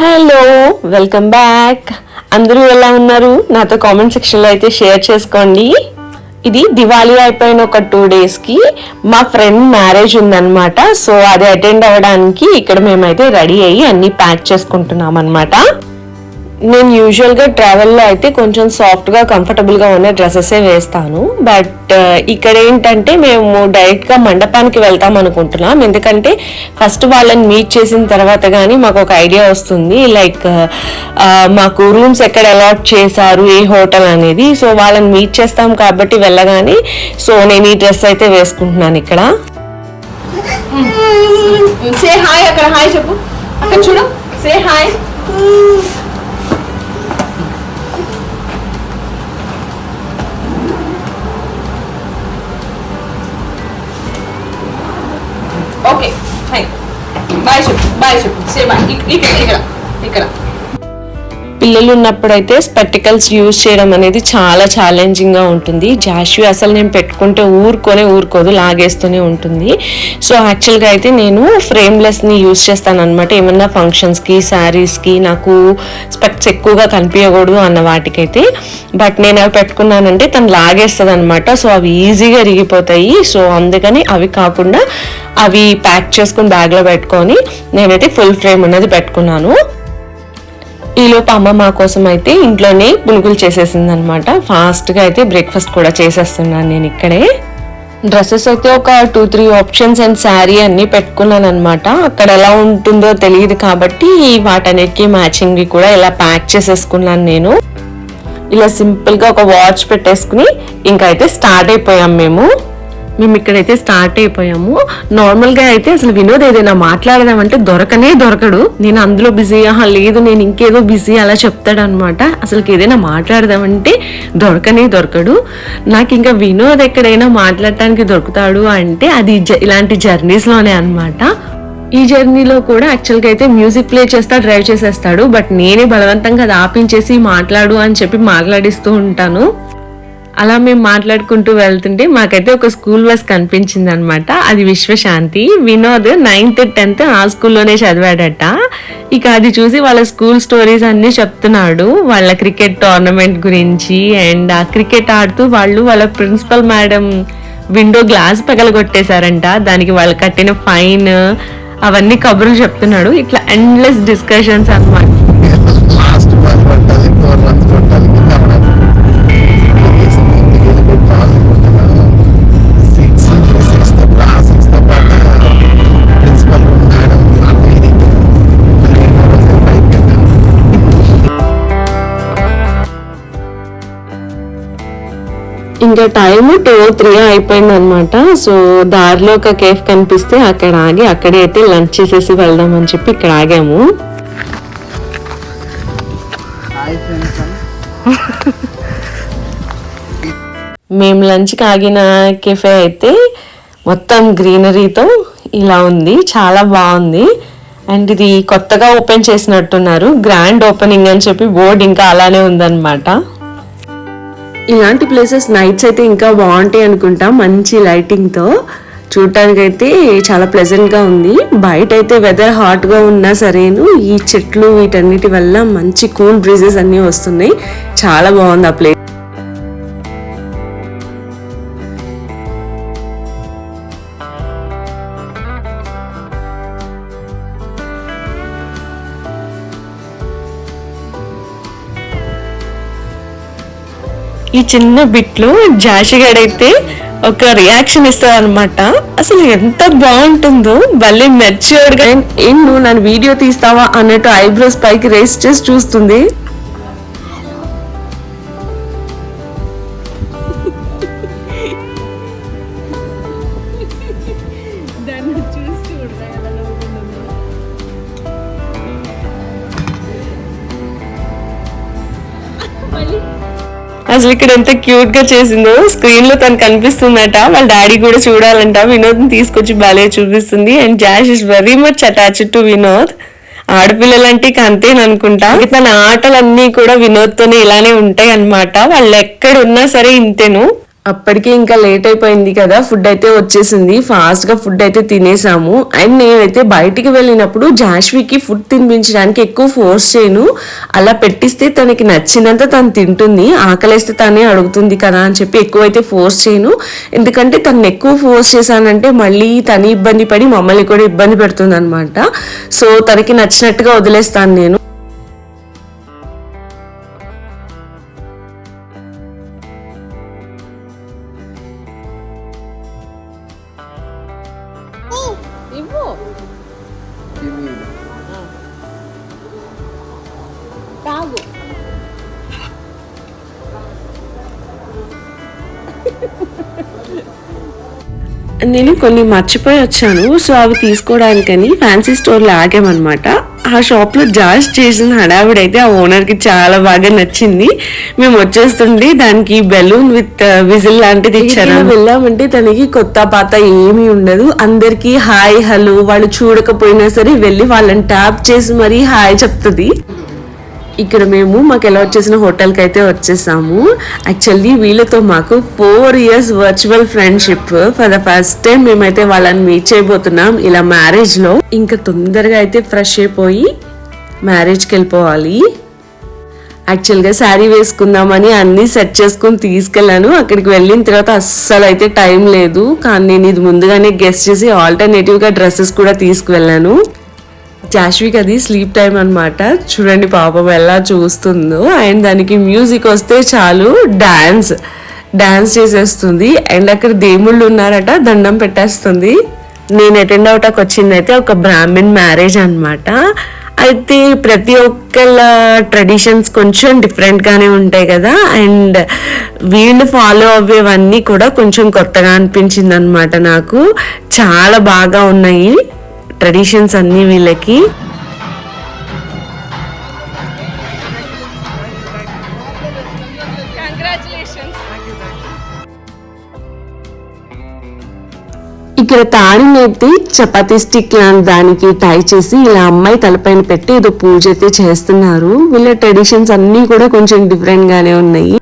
Hello, welcome back. అందరూ ఎలా ఉన్నారు? నాతో కామెంట్ సెక్షన్లో అయితే షేర్ చేసుకోండి. ఇది దివాళీ అయిపోయిన ఒక 2 daysకి మా ఫ్రెండ్ మ్యారేజ్ ఉందన్నమాట. సో అది అటెండ్ అవ్వడానికి ఇక్కడ మేమైతే రెడీ అయ్యి అన్ని ప్యాక్ చేసుకుంటున్నాం అనమాట. నేను యూజువల్గా ట్రావెల్లో అయితే కొంచెం సాఫ్ట్గా కంఫర్టబుల్గా ఉన్న డ్రెస్సెసే వేస్తాను. బట్ ఇక్కడ ఏంటంటే మేము డైరెక్ట్గా మండపానికి వెళ్తాం అనుకుంటున్నాం. ఎందుకంటే ఫస్ట్ వాళ్ళని మీట్ చేసిన తర్వాత కానీ మాకు ఒక ఐడియా వస్తుంది, లైక్ మాకు రూమ్స్ ఎక్కడ అలాట్ చేశారు, ఏ హోటల్ అనేది. సో వాళ్ళని మీట్ చేస్తాం కాబట్టి వెళ్ళగానే సో నేను ఈ డ్రెస్ అయితే వేసుకుంటున్నాను ఇక్కడ. సే హాయ్, అక్కడ హాయ్ చెప్పు, అక్కడ చూడు, say hi. Okay hi, bye చెప్పు, బాయ్ చెప్పు, సే బాయ్. ఇక్కడ పిల్లలు ఉన్నప్పుడైతే స్పెక్టికల్స్ యూజ్ చేయడం అనేది చాలా ఛాలెంజింగ్గా ఉంటుంది. జాషు అసలు నేను పెట్టుకుంటే ఊరుకోదు, లాగేస్తూనే ఉంటుంది. సో యాక్చువల్గా అయితే నేను ఫ్రేమ్లెస్ని యూజ్ చేస్తాను అనమాట. ఏమన్నా ఫంక్షన్స్కి, శారీస్కి నాకు స్పెక్ట్స్ ఎక్కువగా కనిపించకూడదు అన్న వాటికైతే. బట్ నేను అవి పెట్టుకున్నానంటే తను లాగేస్తుంది అనమాట. సో అవి ఈజీగా ఇరిగిపోతాయి. సో అందుకని అవి కాకుండా అవి ప్యాక్ చేసుకుని బ్యాగ్లో పెట్టుకొని నేనైతే ఫుల్ ఫ్రేమ్ ఉన్నది పెట్టుకున్నాను. ఈలోపు అమ్మ మా కోసం అయితే ఇంట్లోనే పునుగులు చేసేసింది అనమాట. ఫాస్ట్గా అయితే బ్రేక్ఫాస్ట్ కూడా చేసేస్తున్నాను నేను ఇక్కడే. డ్రెస్సెస్ అయితే ఒక 2-3 ఆప్షన్స్ అండ్ శారీ అన్నీ పెట్టుకున్నాను అనమాట. అక్కడ ఎలా ఉంటుందో తెలియదు కాబట్టి వాటన్నిటికీ మ్యాచింగ్వి కూడా ఇలా ప్యాక్ చేసేసుకున్నాను నేను. ఇలా సింపుల్గా ఒక వాచ్ పెట్టేసుకుని ఇంకా అయితే స్టార్ట్ అయిపోయాం మేము ఇక్కడైతే స్టార్ట్ అయిపోయాము. నార్మల్గా అయితే అసలు వినోద్ ఏదైనా మాట్లాడదామంటే దొరకడు. నేను అందులో బిజీ, లేదు నేను ఇంకేదో బిజీ అలా చెప్తాడు అనమాట. అసలుకి ఏదైనా మాట్లాడదామంటే దొరకడు. నాకు ఇంకా వినోద్ ఎక్కడైనా మాట్లాడటానికి దొరుకుతాడు అంటే అది ఇలాంటి జర్నీస్లోనే అనమాట. ఈ జర్నీలో కూడా యాక్చువల్గా అయితే మ్యూజిక్ ప్లే చేస్తా, డ్రైవ్ చేసేస్తాడు. బట్ నేనే బలవంతంగా అది ఆపించేసి మాట్లాడు అని చెప్పి మాట్లాడిస్తూ ఉంటాను. అలా మేము మాట్లాడుకుంటూ వెళ్తుంటే మాకైతే ఒక స్కూల్ బస్ కనిపించింది అనమాట. అది విశ్వశాంతి. వినోద్ 9th 10th ఆ స్కూల్లోనే చదివాడట. ఇక అది చూసి వాళ్ళ స్కూల్ స్టోరీస్ అన్ని చెప్తున్నాడు, వాళ్ళ క్రికెట్ టోర్నమెంట్ గురించి. అండ్ ఆ క్రికెట్ ఆడుతూ వాళ్ళ ప్రిన్సిపల్ మేడం విండో గ్లాస్ పగలగొట్టేశారంట. దానికి వాళ్ళు కట్టిన ఫైన్ అవన్నీ కబుర్లు చెప్తున్నాడు. ఇట్లా ఎండ్లెస్ డిస్కషన్స్ అన్నమాట. ఇంకా టైము 2-3 అయిపోయింది అనమాట. సో దారిలో ఒక కేఫ్ కనిపిస్తే అక్కడ ఆగి అక్కడే అయితే లంచ్ చేసేసి వెళ్దామని చెప్పి ఇక్కడ ఆగాము. మేము లంచ్కి ఆగిన కెఫే అయితే మొత్తం గ్రీనరీతో ఇలా ఉంది, చాలా బాగుంది. అండ్ ఇది కొత్తగా ఓపెన్ చేసినట్టున్నారు, గ్రాండ్ ఓపెనింగ్ అని చెప్పి బోర్డు ఇంకా అలానే ఉందన్నమాట. ఇలాంటి ప్లేసెస్ నైట్స్ అయితే ఇంకా బాగుంటాయి అనుకుంటా, మంచి లైటింగ్తో. చూడటానికి అయితే చాలా ప్లెజెంట్గా ఉంది. బయట అయితే వెదర్ హాట్గా ఉన్నా సరేను, ఈ చెట్లు వీటన్నిటి వల్ల మంచి కూల్ బ్రీజెస్ అన్నీ వస్తున్నాయి. చాలా బాగుంది ఆ ప్లేస్. ఈ చిన్న బిట్లో జాషిగాడైతే ఒక రియాక్షన్ ఇస్తారు అనమాట. అసలు ఎంత బాగుంటుందో, భలే మెచ్యూర్డ్గా. నువ్వు నన్ను వీడియో తీస్తావా అన్నట్టు ఐబ్రోస్ పైకి రేస్ చేసి చూస్తుంది. అసలు ఇక్కడ ఎంత క్యూట్ గా చేసిందో. స్క్రీన్ లో తను కనిపిస్తుందట, వాళ్ళ డాడీ కూడా చూడాలంట. వినోద్ తీసుకొచ్చి బాలే చూపిస్తుంది. And Josh is very much attached to Vinod. ఆడపిల్లలంటే అంతేననుకుంటా. తన ఆటలన్నీ కూడా వినోద్ తోనే ఇలానే ఉంటాయి అన్నమాట. వాళ్ళు ఎక్కడ ఉన్నా సరే ఇంతేను. అప్పటికే ఇంకా లేట్ అయిపోయింది కదా, ఫుడ్ అయితే వచ్చేసింది. ఫాస్ట్ గా ఫుడ్ అయితే తినేసాము. అండ్ నేనైతే బయటికి వెళ్ళినప్పుడు జాష్వికి ఫుడ్ తినిపించడానికి ఎక్కువ ఫోర్స్ చేయను. అలా పెట్టిస్తే తనకి నచ్చినంత తను తింటుంది, ఆకలిస్తే తనే అడుగుతుంది కదా అని చెప్పి ఎక్కువైతే ఫోర్స్ చేయను. ఎందుకంటే తను ఎక్కువ ఫోర్స్ చేశానంటే మళ్ళీ తను ఇబ్బంది పడి మమ్మల్ని కూడా ఇబ్బంది పెడుతుంది అనమాట. సో తనకి నచ్చినట్టుగా వదిలేస్తాను నేను. నేను కొన్ని మర్చిపోయి వచ్చాను, సో అవి తీసుకోవడానికని ఫ్యాన్సీ స్టోర్లో ఆగామన్నమాట. ఆ షాప్లో జాష్ చేసిన హడావిడి అయితే ఆ ఓనర్కి చాలా బాగా నచ్చింది. మేము వచ్చేస్తుంటే దానికి బెలూన్ విత్ విజిల్ లాంటిది ఇచ్చారు. వెళ్ళామంటే తనకి కొత్త పాత ఏమీ ఉండదు, అందరికి హాయ్ హలో, వాళ్ళు చూడకపోయినా సరే వెళ్ళి వాళ్ళని ట్యాప్ చేసి మరీ హాయ్ చెప్తుంది. ఇక్కడ మేము మాకు ఎలా వచ్చేసిన హోటల్కి అయితే వచ్చేసాము. యాక్చువల్లీ వీళ్ళతో మాకు 4 years virtual friendship. For the first time మేమైతే వాళ్ళని మీట్ చేయబోతున్నాం ఇలా మ్యారేజ్లో. ఇంకా తొందరగా అయితే ఫ్రెష్ అయిపోయి మ్యారేజ్కి వెళ్ళిపోవాలి. యాక్చువల్గా శారీ వేసుకుందామని అన్నీ సెట్ చేసుకుని తీసుకెళ్ళాను. అక్కడికి వెళ్ళిన తర్వాత అస్సలు అయితే టైం లేదు, కానీ నేను ఇది ముందుగానే గెస్ట్ చేసి ఆల్టర్నేటివ్గా డ్రెస్సెస్ కూడా తీసుకువెళ్ళాను. జాష్విక్ అది స్లీప్ టైం అనమాట. చూడండి పాపం ఎలా చూస్తుందో. అండ్ దానికి మ్యూజిక్ వస్తే చాలు డాన్స్ చేసేస్తుంది. అండ్ అక్కడ దేవుళ్ళు ఉన్నారట, దండం పెట్టేస్తుంది. నేను అటెండ్ అవటానికి వచ్చింది అయితే ఒక బ్రాహ్మిన్ మ్యారేజ్ అనమాట. అయితే ప్రతి ఒక్కళ్ళ ట్రెడిషన్స్ కొంచెం డిఫరెంట్గానే ఉంటాయి కదా, అండ్ వీళ్ళు ఫాలో అవ్వేవన్నీ కూడా కొంచెం కొత్తగా అనిపించింది అనమాట నాకు. చాలా బాగా ఉన్నాయి ట్రెడిషన్స్ అన్నీ వీళ్ళకి. ఇక్కడ తాడిని ఎత్తి చపాతీ స్టిక్ లాంటి దానికి టై చేసి ఇలా అమ్మాయి తలపైన పెట్టి ఏదో పూజ అయితే చేస్తున్నారు. వీళ్ళ ట్రెడిషన్స్ అన్నీ కూడా కొంచెం డిఫరెంట్ గానే ఉన్నాయి.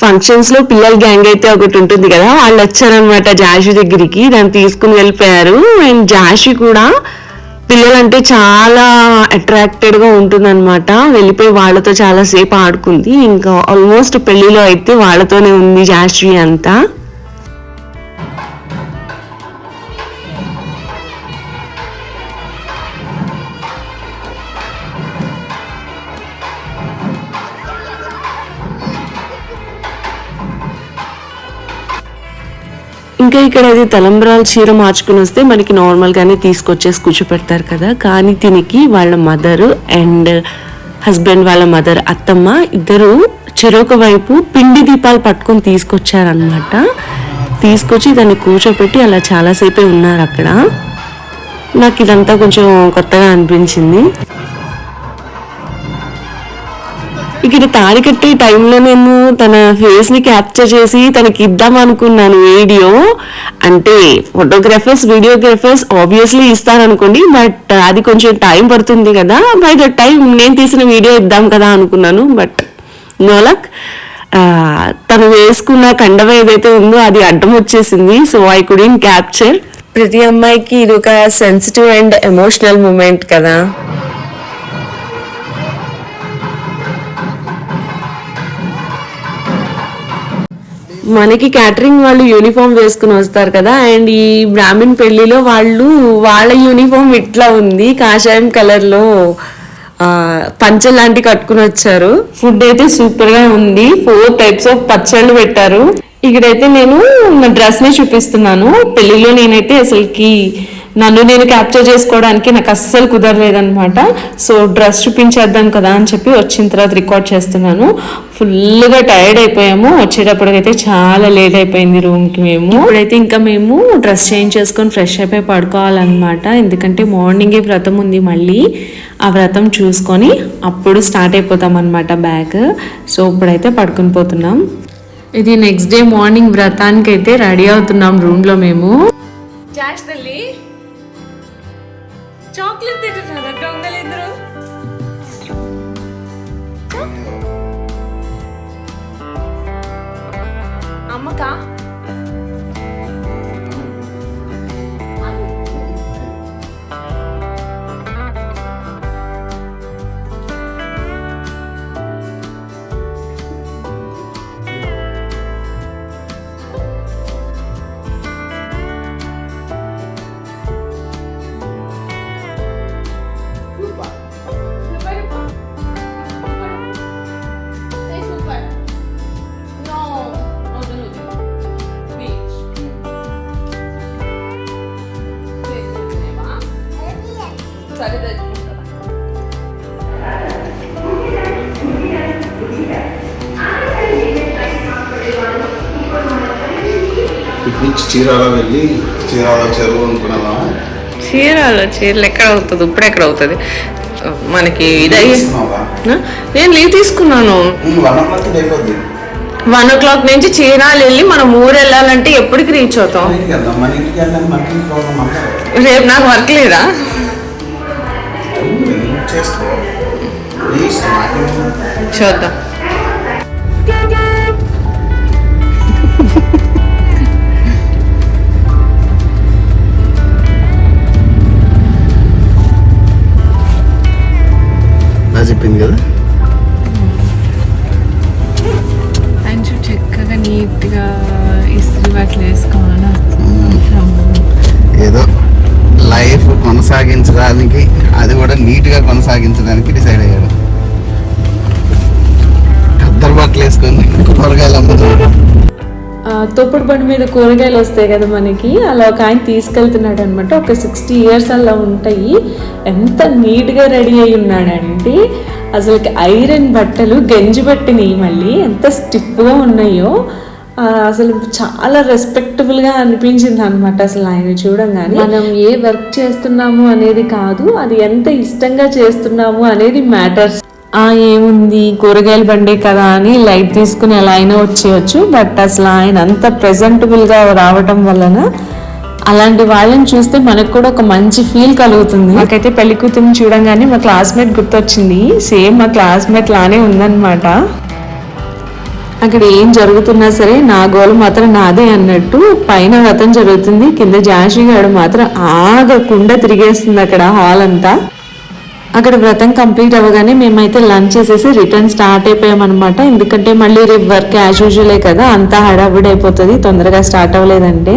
ఫంక్షన్స్ లో పిల్లల గ్యాంగ్ అయితే ఒకటి ఉంటుంది కదా, వాళ్ళు వచ్చారనమాట జాషి దగ్గరికి. దాన్ని తీసుకుని వెళ్ళిపోయారు. అండ్ జాషి కూడా పిల్లలంటే చాలా అట్రాక్టెడ్ గా ఉంటుంది అనమాట. వెళ్ళిపోయి వాళ్ళతో చాలా సేపు ఆడుకుంది. ఇంకా ఆల్మోస్ట్ పెళ్లిలో అయితే వాళ్ళతోనే ఉంది జాషి అంతా. ఇంకా ఇక్కడ అది తలంబ్రాలు చీర మార్చుకుని వస్తే మనకి నార్మల్గానే తీసుకొచ్చేసి కూర్చోపెడతారు కదా, కానీ దీనికి వాళ్ళ మదర్ అండ్ హస్బెండ్ వాళ్ళ మదర్ అత్తమ్మ ఇద్దరు చెరొక వైపు పిండి దీపాలు పట్టుకొని తీసుకొచ్చారనమాట. తీసుకొచ్చి దాన్ని కూర్చోపెట్టి అలా చాలాసేపే ఉన్నారు అక్కడ. నాకు ఇదంతా కొంచెం కొత్తగా అనిపించింది. ఇక్కడ తాళి కట్టే టైంలో నేను తన ఫేస్ ని క్యాప్చర్ చేసి తనకి ఇద్దాం అనుకున్నాను వీడియో. అంటే ఫోటోగ్రాఫర్స్ వీడియోగ్రాఫర్స్ ఆబ్వియస్లీ ఇస్తారనుకోండి, బట్ అది కొంచెం టైం పడుతుంది కదా. బై ద టైం నేను తీసిన వీడియో ఇద్దాం కదా అనుకున్నాను, బట్ నో లక్. తను వేసుకున్న కండవ ఏదైతే ఉందో అది అడ్డం వచ్చేసింది, సో ఐ కుడెంట్ క్యాప్చర్. ప్రతి అమ్మాయికి ఇది ఒక సెన్సిటివ్ అండ్ ఎమోషనల్ మూమెంట్ కదా. మనకి క్యాటరింగ్ వాళ్ళు యూనిఫామ్ వేసుకుని వస్తారు కదా, అండ్ ఈ బ్రాహ్మిన్ పెళ్లిలో వాళ్ళ యూనిఫామ్ ఇట్లా ఉంది, కాషాయం కలర్ లో పంచ లాంటి కట్టుకుని వచ్చారు. ఫుడ్ అయితే సూపర్ గా ఉంది. 4 types ఆఫ్ పచ్చళ్ళు పెట్టారు. ఇక్కడైతే నేను నా డ్రెస్ ని చూపిస్తున్నాను. పెళ్లిలో నేనైతే అసలుకి నన్ను నేను క్యాప్చర్ చేసుకోవడానికి నాకు అస్సలు కుదరలేదనమాట. సో డ్రెస్ చూపించేద్దాం కదా అని చెప్పి వచ్చిన తర్వాత రికార్డ్ చేస్తున్నాను. ఫుల్గా టైర్డ్ అయిపోయాము. వచ్చేటప్పటికైతే చాలా లేట్ అయిపోయింది రూమ్కి. ఇప్పుడైతే ఇంకా మేము డ్రెస్ చేంజ్ చేసుకొని ఫ్రెష్ అయిపోయి పడుకోవాలన్నమాట. ఎందుకంటే మార్నింగే వ్రతం ఉంది, మళ్ళీ ఆ వ్రతం చూసుకొని అప్పుడు స్టార్ట్ అయిపోతాం అనమాట బ్యాగ్. సో ఇప్పుడైతే పడుకొని పోతున్నాం. ఇది నెక్స్ట్ డే మార్నింగ్ వ్రతానికి అయితే రెడీ అవుతున్నాం రూమ్లో మేము. చాక్లెట్ తింటున్నారా దొంగలు ఇద్దరు? అమ్మకా చీరాల వెళ్ళి చీరాల చెరువు అనుకున్నావా? చీరలు ఎక్కడ అవుతుంది? ఇప్పుడు ఎక్కడ అవుతుంది మనకి? నేను లీవ్ తీసుకున్నాను. 1 o'clock నుంచి చీరాలు వెళ్ళి మనం ఊరు వెళ్ళాలంటే ఎప్పటికి రీచ్ అవుతాం? రేపు నాకు వర్క్ లేదా? చూద్దాం. చెప్పింది కదా అంచు చక్కగా నీట్గా ఇస్త్రీ బట్టలు వేసుకోవాలని ఏదో లైఫ్ కొనసాగించడానికి, అది కూడా నీట్గా కొనసాగించడానికి డిసైడ్ అయ్యాడు. ఖద్దరు బట్టలు వేసుకొని కూరగాయలు అమ్ముతున్నాడు. తోపుడు బండి మీద కూరగాయలు వస్తాయి కదా మనకి, అలా ఒక ఆయన తీసుకెళ్తున్నాడు అనమాట. ఒక 60 years అలా ఉంటాయి. ఎంత నీట్గా రెడీ అయి ఉన్నాడంటే అసలుకి ఐరన్ బట్టలు గంజి పట్టినాయి, మళ్ళీ ఎంత స్టిఫ్గా ఉన్నాయో. అసలు చాలా రెస్పెక్టబుల్గా అనిపించింది అనమాట. అసలు ఆయన చూడంగానే మనం ఏ వర్క్ చేస్తున్నాము అనేది కాదు, అది ఎంత ఇష్టంగా చేస్తున్నాము అనేది మ్యాటర్స్. ఏముంది కూరగాయల బండే కదా అని లైట్ తీసుకుని ఎలా అయినా వచ్చేయచ్చు. బట్ అసలు ఆయన అంత ప్రెజెంటబుల్గా రావటం వలన అలాంటి వాళ్ళని చూస్తే మనకు కూడా ఒక మంచి ఫీల్ కలుగుతుంది. నాకైతే పెళ్లి కూతురిని చూడంగానే మా క్లాస్మేట్ గుర్తొచ్చింది. సేమ్ మా క్లాస్మేట్ లానే ఉందన్నమాట. అక్కడ ఏం జరుగుతున్నా సరే నా గోలు మాత్రం నాదే అన్నట్టు. పైన వ్రతం జరుగుతుంది, కింద జాషి గారు మాత్రం ఆగకుండా తిరిగేస్తుంది అక్కడ హాల్ అంతా. అక్కడ వ్రతం కంప్లీట్ అవ్వగానే మేమైతే లంచ్ చేసేసి రిటర్న్ స్టార్ట్ అయిపోయామన్నమాట. ఎందుకంటే మళ్ళీ రేపు వర్క్ యాజ్ యూజువలే కదా, అంతా హడావిడి అయిపోతుంది తొందరగా స్టార్ట్ అవ్వలేదంటే.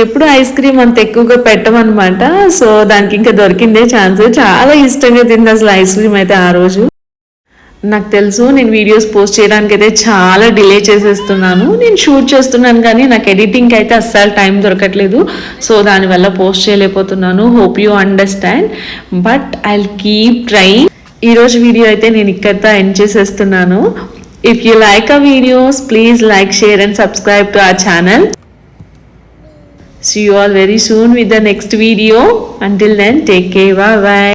ఎప్పుడు ఐస్ క్రీమ్ అంత ఎక్కువగా పెట్టమన్నమాట. సో దానికి ఇంకా దొరికిందే ఛాన్స్. చాలా ఇష్టంగా తింది అసలు ఐస్ క్రీమ్ అయితే ఆ రోజు. నాకు తెలుసు నేను వీడియోస్ పోస్ట్ చేయడానికి అయితే చాలా డిలే చేసేస్తున్నాను. నేను షూట్ చేస్తున్నాను కానీ నాకు ఎడిటింగ్కి అయితే అస్సలు టైం దొరకట్లేదు. సో దానివల్ల పోస్ట్ చేయలేకపోతున్నాను. Hope you understand, but I will keep trying. ఈరోజు వీడియో అయితే నేను ఇక్కడితో ఎండ్ చేసేస్తున్నాను. If you like our videos, please like, share and subscribe to our channel. See you all very soon with the next video. Until then, take care. Bye bye.